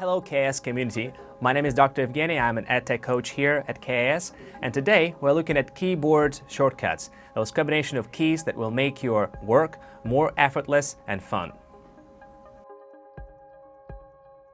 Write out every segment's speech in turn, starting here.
Hello KS community, my name is Dr. Evgeny. I'm an EdTech coach here at KS, and today we're looking at keyboard shortcuts, those combination of keys that will make your work more effortless and fun.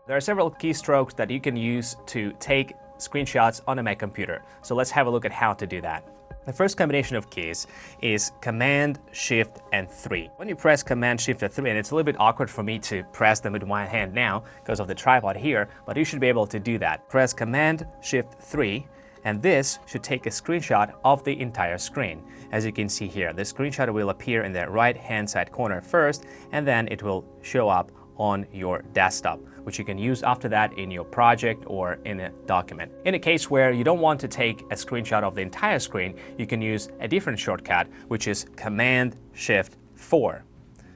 There are several keystrokes that you can use to take screenshots on a Mac computer, so let's have a look at how to do that. The first combination of keys is Command, Shift, and 3. When you press Command, Shift, and 3, and it's a little bit awkward for me to press them with one hand now because of the tripod here, but you should be able to do that. Press Command, Shift, 3, and this should take a screenshot of the entire screen. As you can see here, the screenshot will appear in the right-hand side corner first, and then it will show up on your desktop, which you can use after that in your project or in a document. In a case where you don't want to take a screenshot of the entire screen, you can use a different shortcut, which is Command Shift 4.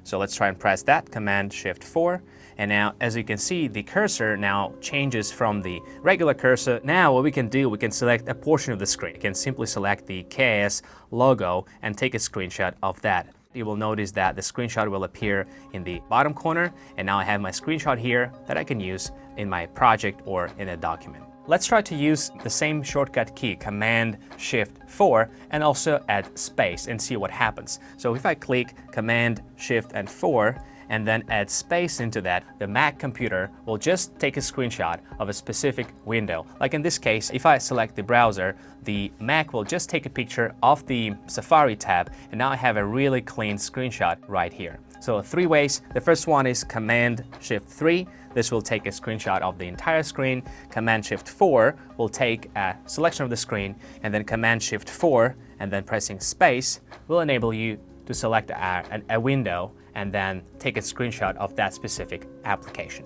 So let's try and press that, Command Shift 4. And now, as you can see, the cursor now changes from the regular cursor. Now what we can do, we can select a portion of the screen. You can simply select the KS logo and take a screenshot of that. You will notice that the screenshot will appear in the bottom corner, and now I have my screenshot here that I can use in my project or in a document. Let's try to use the same shortcut key, Command Shift 4, and also add space and see what happens. So if I click Command Shift and 4 and then add space into that, the Mac computer will just take a screenshot of a specific window. Like in this case, if I select the browser, the Mac will just take a picture of the Safari tab, and now I have a really clean screenshot right here. So 3 ways. The first one is Command Shift 3. This will take a screenshot of the entire screen. Command Shift 4 will take a selection of the screen, and then Command Shift 4 and then pressing space will enable you to select a window and then take a screenshot of that specific application.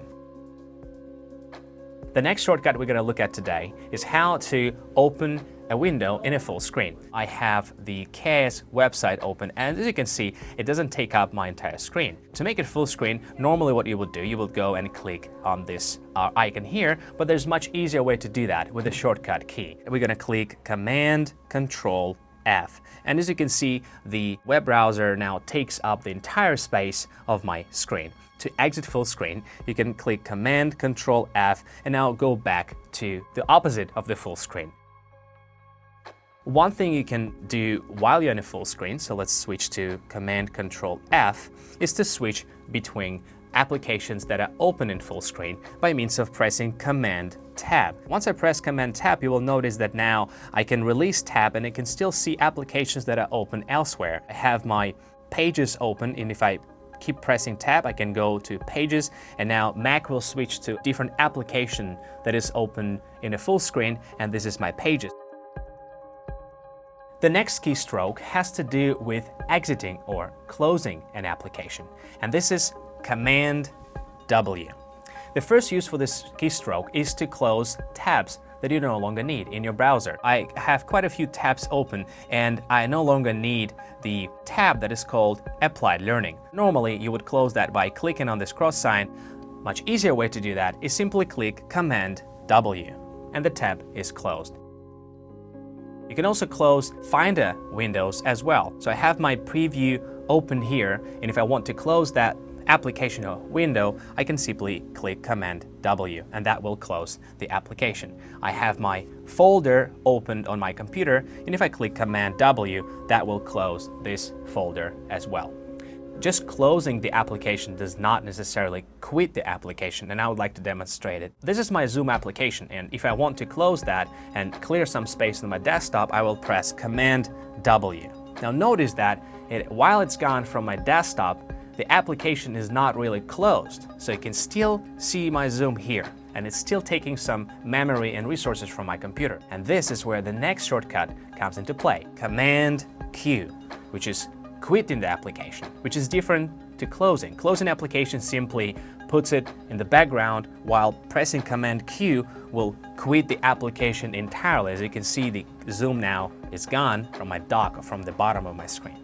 The next shortcut we're going to look at today is how to open a window in a full screen. I have the KS website open, and as you can see, it doesn't take up my entire screen. To make it full screen, normally what you would do, you would go and click on this icon here, but there's a much easier way to do that with a shortcut key. We're going to click Command Control F. And as you can see, the web browser now takes up the entire space of my screen. To exit full screen, you can click Command Control F and now go back to the opposite of the full screen. One thing you can do while you're in a full screen, so let's switch to Command Control F, is to switch between applications that are open in full screen by means of pressing Command Tab. Once I press Command Tab, you will notice that now I can release Tab and I can still see applications that are open elsewhere. I have my Pages open, and if I keep pressing Tab, I can go to Pages, and now Mac will switch to a different application that is open in a full screen, and this is my Pages. The next keystroke has to do with exiting or closing an application, and this is Command W. The first use for this keystroke is to close tabs that you no longer need in your browser. I have quite a few tabs open, and I no longer need the tab that is called Applied Learning. Normally, you would close that by clicking on this cross sign. Much easier way to do that is simply click Command W, and the tab is closed. You can also close Finder windows as well. So I have my preview open here, and if I want to close that application or window, I can simply click Command W, and that will close the application. I have my folder opened on my computer, and if I click Command W, that will close this folder as well. Just closing the application does not necessarily quit the application, and I would like to demonstrate it. This is my Zoom application, and if I want to close that and clear some space on my desktop, I will press Command W. Now notice that while it's gone from my desktop, the application is not really closed, so you can still see my Zoom here, and it's still taking some memory and resources from my computer. And this is where the next shortcut comes into play, Command Q, which is quitting the application, which is different to closing. Closing application simply puts it in the background, while pressing Command Q will quit the application entirely. As you can see, the Zoom now is gone from my dock or from the bottom of my screen.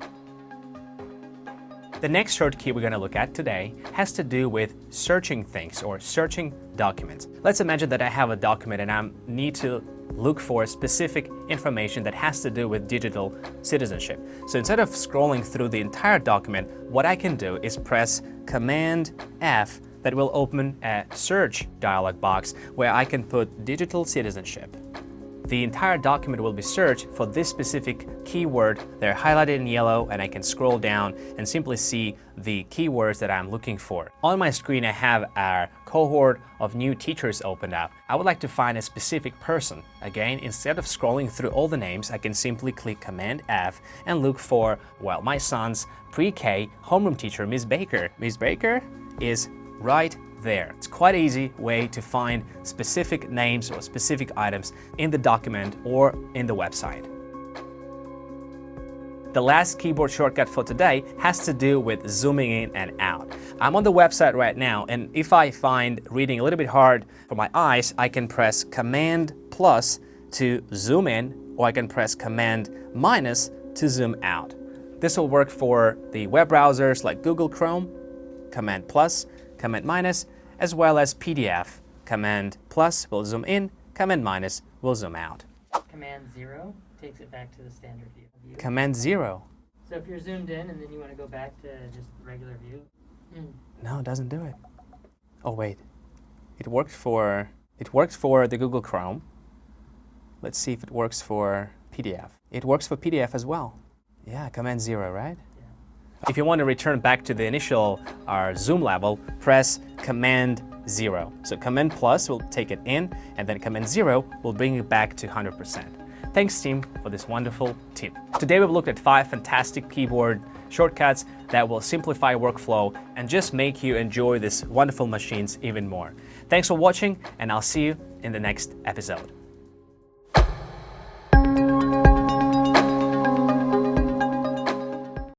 The next shortcut we're going to look at today has to do with searching things or searching documents. Let's imagine that I have a document and I need to look for specific information that has to do with digital citizenship. So instead of scrolling through the entire document, what I can do is press Command F that will open a search dialog box where I can put digital citizenship. The entire document will be searched for this specific keyword. They're highlighted in yellow, and I can scroll down and simply see the keywords that I'm looking for. On my screen, I have our cohort of new teachers opened up. I would like to find a specific person. Again, instead of scrolling through all the names, I can simply click Command F and look for, well, my son's pre-K homeroom teacher, Ms. Baker. Ms. Baker is right there. It's quite an easy way to find specific names or specific items in the document or in the website. The last keyboard shortcut for today has to do with zooming in and out. I'm on the website right now, and if I find reading a little bit hard for my eyes, I can press Command plus to zoom in, or I can press Command minus to zoom out. This will work for the web browsers like Google Chrome, Command plus, Command minus, as well as PDF. Command plus will zoom in, Command minus will zoom out. Command 0 takes it back to the standard view. Command 0. So if you're zoomed in and then you want to go back to just the regular view. No, it doesn't do it. Oh wait, it worked for the Google Chrome. Let's see if it works for PDF. It works for PDF as well. Yeah, Command 0, right? If you want to return back to the initial zoom level, press Command 0. So Command plus will take it in, and then Command 0 will bring it back to 100%. Thanks, team, for this wonderful tip. Today we've looked at 5 fantastic keyboard shortcuts that will simplify workflow and just make you enjoy these wonderful machines even more. Thanks for watching, and I'll see you in the next episode.